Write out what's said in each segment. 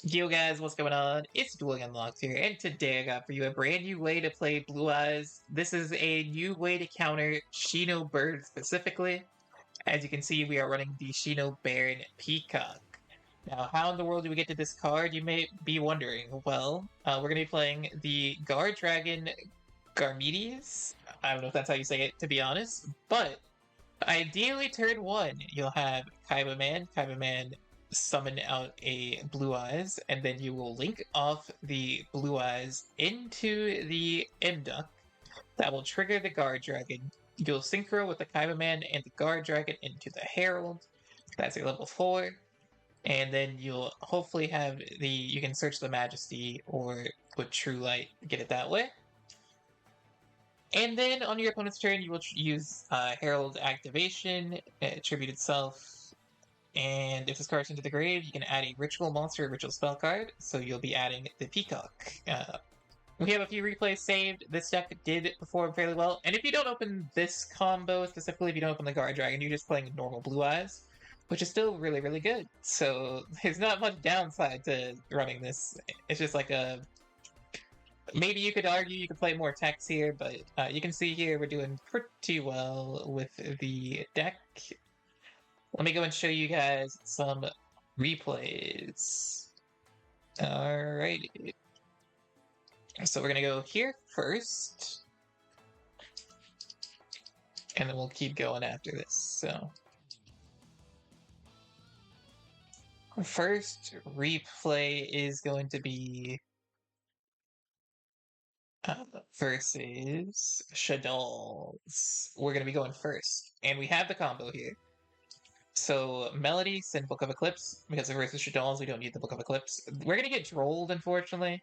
Yo guys, what's going on? It's Duel Unlocked here, and today I got for you a brand new way to play Blue Eyes. This is a new way to counter Shino Bird specifically. As you can see, we are running the Shino Baron Peacock. Now, how in the world do we get to this card, you may be wondering? Well, we're going to be playing the Guard Dragon Garmedes. I don't know if that's how you say it, to be honest, but ideally turn 1, you'll have Kaiba Man summon out a Blue Eyes, and then you will link off the Blue Eyes into the Imduck. That will trigger the Guard Dragon. You'll synchro with the Kaiba Man and the Guard Dragon into the Herald. That's a level 4. And then you'll hopefully have you can search the Majesty or with True Light, get it that way. And then on your opponent's turn, you will use Herald activation, attribute itself, and if this card's into the grave, you can add a ritual monster or ritual spell card, so you'll be adding the Peacock. We have a few replays saved. This deck did perform fairly well, and if you don't open this combo, specifically if you don't open the Guard Dragon, you're just playing normal Blue Eyes, which is still really, really good. So there's not much downside to running this. It's just like a... Maybe you could argue you could play more attacks here, but you can see here we're doing pretty well with the deck. Let me go and show you guys some replays. Alrighty. So we're gonna go here first, and then we'll keep going after this. So first replay is going to be versus Shaddolls. We're going to be going first, and we have the combo here. So Melody, send Book of Eclipse, because of versus Shaddolls, we don't need the Book of Eclipse. We're going to get trolled, unfortunately,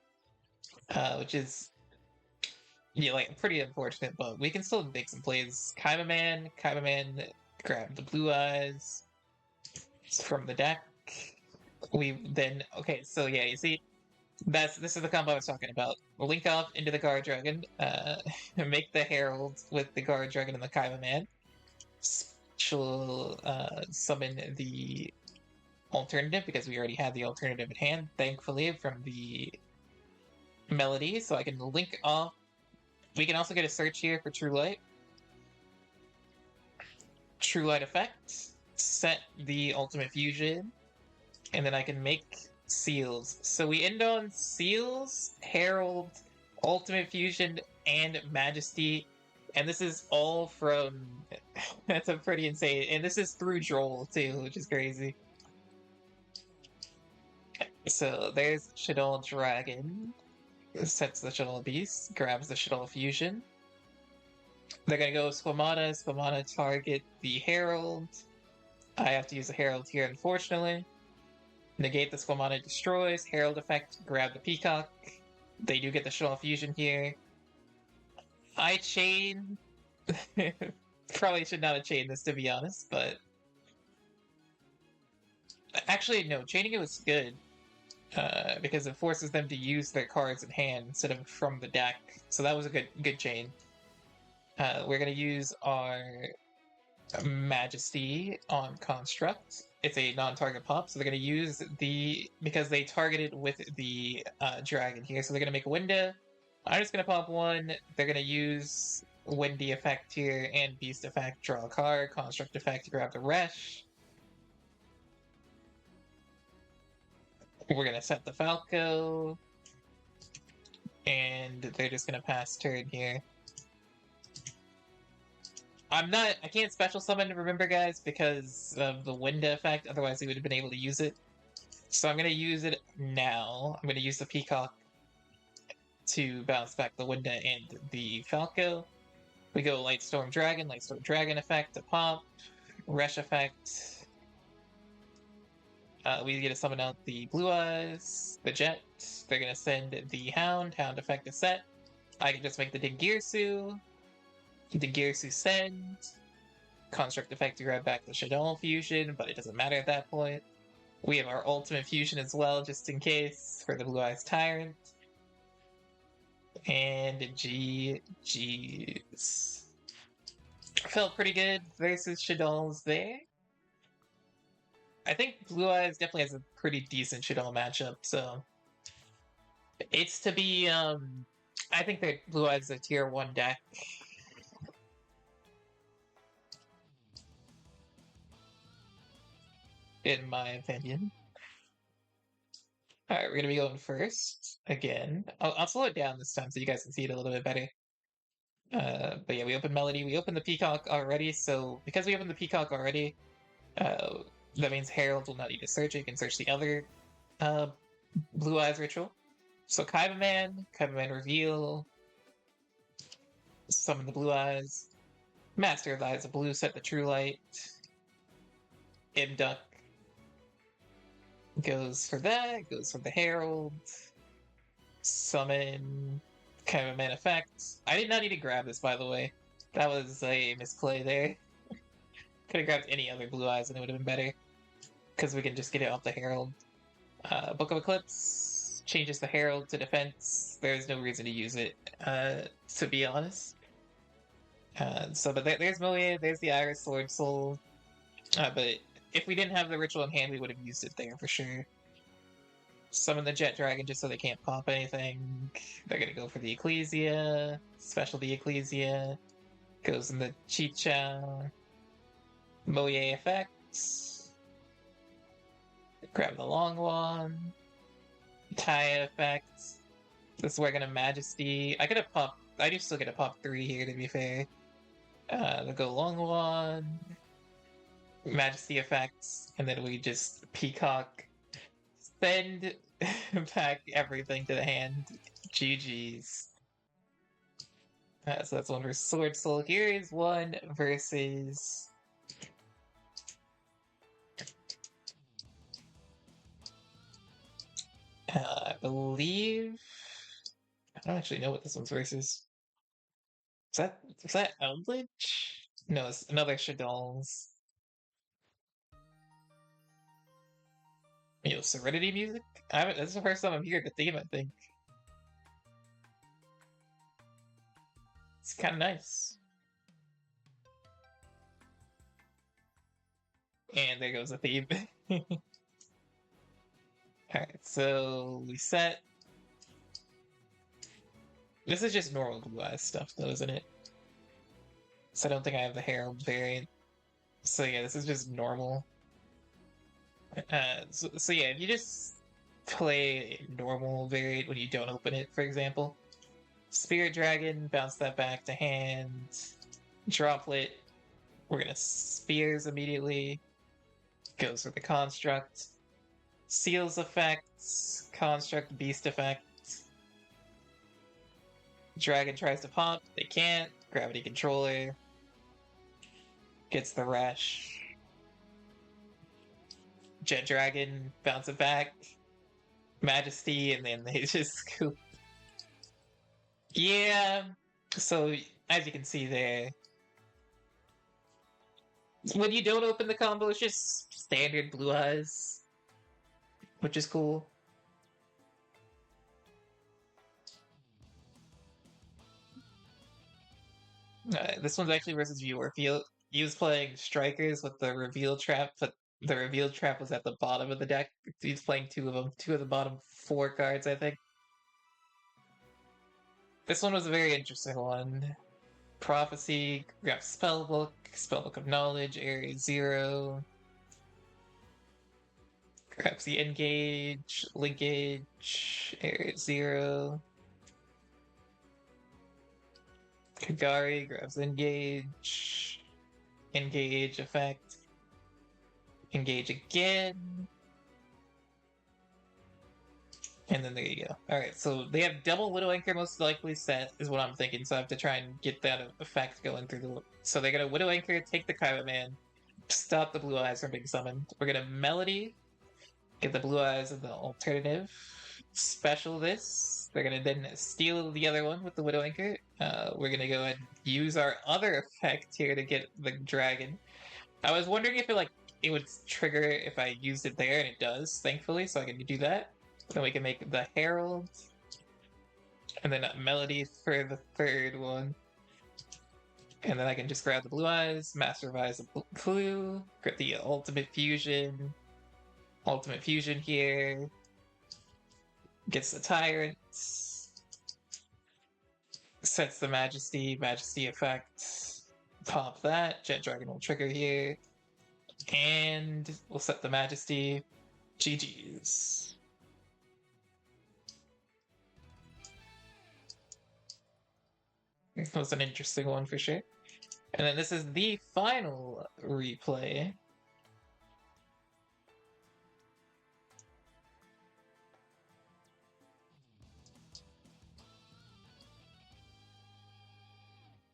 which is like pretty unfortunate, but we can still make some plays. Kaiba Man, grab the Blue Eyes from the deck. We then, okay, so yeah, you see, this is the combo I was talking about. We'll link off into the Guard Dragon, make the Herald with the Guard Dragon and the Kaiba Man. Special summon the alternative, because we already had the alternative at hand, thankfully, from the Melody, so I can link off. We can also get a search here for True Light. True Light effect, set the Ultimate Fusion, and then I can make Seals. So we end on Seals, Herald, Ultimate Fusion, and Majesty. And this is all from... That's a pretty insane... And this is through Joel, too, which is crazy. So there's Shaddoll Dragon. Sets the Shaddoll Beast, grabs the Shaddoll Fusion. They're gonna go Squamata target the Herald. I have to use the Herald here, unfortunately. Negate the Squamata destroys, Herald effect, grab the Peacock. They do get the Shaddoll Fusion here. I chain... Probably should not have chained this, to be honest, but... Actually, no, chaining it was good. Because it forces them to use their cards in hand instead of from the deck. So that was a good chain. We're gonna use our Majesty on Construct. It's a non-target pop, so they're going to use because they targeted with the dragon here, so they're going to make a window. I'm just going to pop one. They're going to use Windy effect here and Beast effect, draw a card, Construct effect, grab the Resh. We're going to set the Falco, and they're just going to pass turn here. I can't special summon, remember guys, because of the window effect, otherwise we would have been able to use it. So I'm going to use it now. I'm going to use the Peacock to bounce back the window and the Falco. We go Lightstorm Dragon effect to pop, Resh effect. We get to summon out the Blue Eyes, the Jet. They're going to send the Hound effect to set. I can just make the Dingirsu. The Girsu send, Construct effect to grab back the Shaddoll Fusion, but it doesn't matter at that point. We have our Ultimate Fusion as well, just in case, for the Blue Eyes Tyrant. And GG's. Felt pretty good versus Shaddolls there. I think Blue Eyes definitely has a pretty decent Shaddoll matchup, so it's to be I think that Blue Eyes is a tier 1 deck. In my opinion. Alright, we're gonna be going first again. I'll slow it down this time so you guys can see it a little bit better. But yeah, we opened Melody. We opened the Peacock already, so because we opened the Peacock already, uh, that means Herald will not need to search it. You can search the other uh, Blue Eyes ritual. So Kaiba Man reveal, summon the Blue Eyes, Master of the Eyes of Blue, set the True Light, Imduck goes for that, goes for the Herald, summon Kaiba Man effect. I did not need to grab this, by the way. That was a misplay there. Could have grabbed any other Blue Eyes and it would have been better. Because we can just get it off the Herald. Book of Eclipse changes the Herald to defense. There's no reason to use it, to be honest. But there's Moe, there's the Iris Sword Soul. But if we didn't have the ritual in hand, we would have used it there for sure. Summon the Jet Dragon just so they can't pop anything. They're gonna go for the Ecclesia. Special the Ecclesia. Goes in the Chicha. Moe effects. Grab the Long One. Taya effects. This is where I'm gonna Majesty. I could have popped. I do still get a pop 3 here to be fair. They'll go Long One. Majesty effects. And then we just Peacock. Send back everything to the hand. GG's. So that's one versus Sword Soul. Here is one versus... I believe... I don't actually know what this one's versus. Is that Eldritch? No, it's another Shaddolls. Yo, Serenity music? This is the first time I'm hearing the theme, I think. It's kind of nice. And there goes the theme. Alright, so we set. This is just normal Blue Eyes stuff, though, isn't it? So I don't think I have the Herald variant. So yeah, this is just normal. So yeah, if you just play normal variant when you don't open it, for example, Spirit Dragon, bounce that back to hand, Droplet, we're gonna Spears immediately, goes for the Construct, Seals effects, Construct, Beast effect, Dragon tries to pop, they can't, Gravity Controller, gets the Rush, Jet Dragon, bounce it back, Majesty, and then they just scoop. Yeah, so as you can see there, when you don't open the combo, it's just standard Blue Eyes, which is cool. This one's actually versus viewer. He was playing Strikers with the Reveal Trap, but the Reveal Trap was at the bottom of the deck. He's playing 2 of them, 2 of the bottom 4 cards, I think. This one was a very interesting one. Prophecy, grab Spellbook of Knowledge, Area 0. Grabs the Engage, Linkage, Area 0. Kagari grabs Engage, Engage effect, Engage again. And then there you go. Alright, so they have double Widow Anchor most likely set, is what I'm thinking, so I have to try and get that effect going through the... So they're gonna Widow Anchor, take the Kaiba Man, stop the Blue Eyes from being summoned. We're gonna Melody, get the Blue Eyes of the alternative, special this. They're gonna then steal the other one with the Widow Anchor. We're gonna go and use our other effect here to get the dragon. I was wondering if it would trigger if I used it there, and it does, thankfully, so I can do that. Then we can make the Herald, and then a Melody for the third one. And then I can just grab the Blue Eyes, Master of Eyes of Blue, grab the Ultimate Fusion, Ultimate Fusion here. Gets the Tyrant. Sets the Majesty effect. Pop that. Jet Dragon will trigger here. And we'll set the Majesty. GG's. That was an interesting one for sure. And then this is the final replay.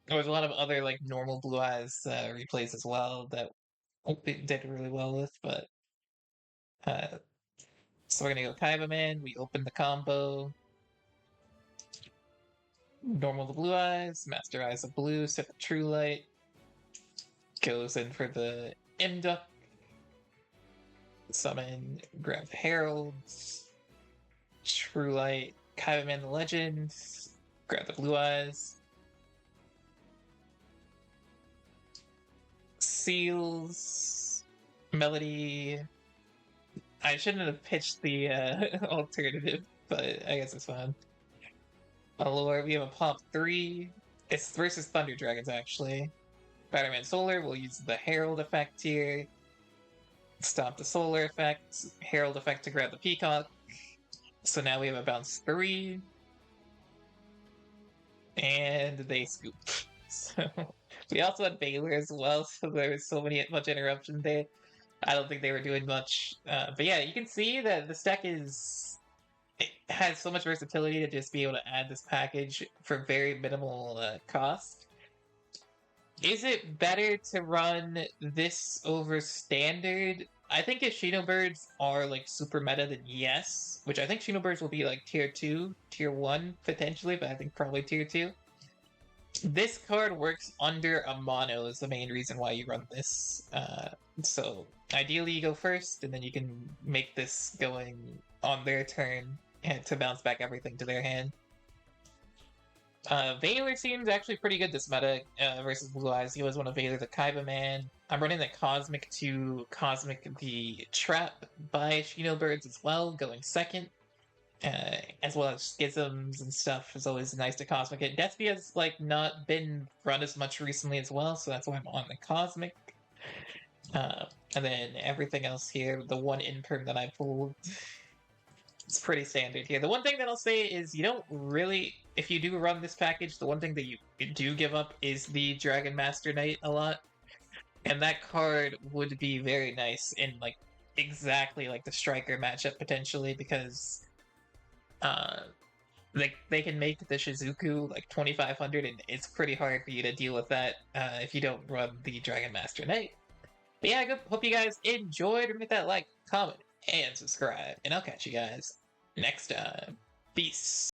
There was a lot of other like normal Blue Eyes replays as well that it did really well with, but so we're gonna go Kaiba Man. We open the combo. Normal the Blue Eyes, Master Eyes of Blue, set the True Light. Goes in for the Imduck. Summon, grab Heralds. True Light, Kaiba Man the Legend. Grab the Blue Eyes. Seals. Melody. I shouldn't have pitched the alternative, but I guess it's fine. Allure, we have a pop 3. It's versus Thunder Dragons, actually. Spider-Man Solar, we'll use the Herald effect here. Stop the Solar effect. Herald effect to grab the Peacock. So now we have a bounce 3. And they scoop. So we also had Baylor as well, so there was much interruption there. I don't think they were doing much. But yeah, you can see that this deck it has so much versatility to just be able to add this package for very minimal cost. Is it better to run this over standard? I think if Birds are like super meta, then yes. Which I think Birds will be like tier 2, tier 1 potentially, but I think probably tier 2. This card works under a mono is the main reason why you run this. So ideally you go first, and then you can make this going on their turn and to bounce back everything to their hand. Valor seems actually pretty good this meta versus Blue Eyes. He was one of Valor the Kaiba Man. I'm running the Cosmic to Cosmic the Trap by Birds as well, going second. As well as Schisms and stuff is always nice to Cosmic it. Despia's like not been run as much recently as well, so that's why I'm on the Cosmic. And then everything else here, the one imperm that I pulled, it's pretty standard here. The one thing that I'll say is you don't really, if you do run this package, the one thing that you do give up is the Dragon Master Knight a lot. And that card would be very nice in like exactly like the Striker matchup potentially, because they can make the Shizuku like 2500, and it's pretty hard for you to deal with that if you don't run the Dragon Master Knight. But yeah, hope you guys enjoyed. Remember that like, comment, and subscribe, and I'll catch you guys next time. Peace.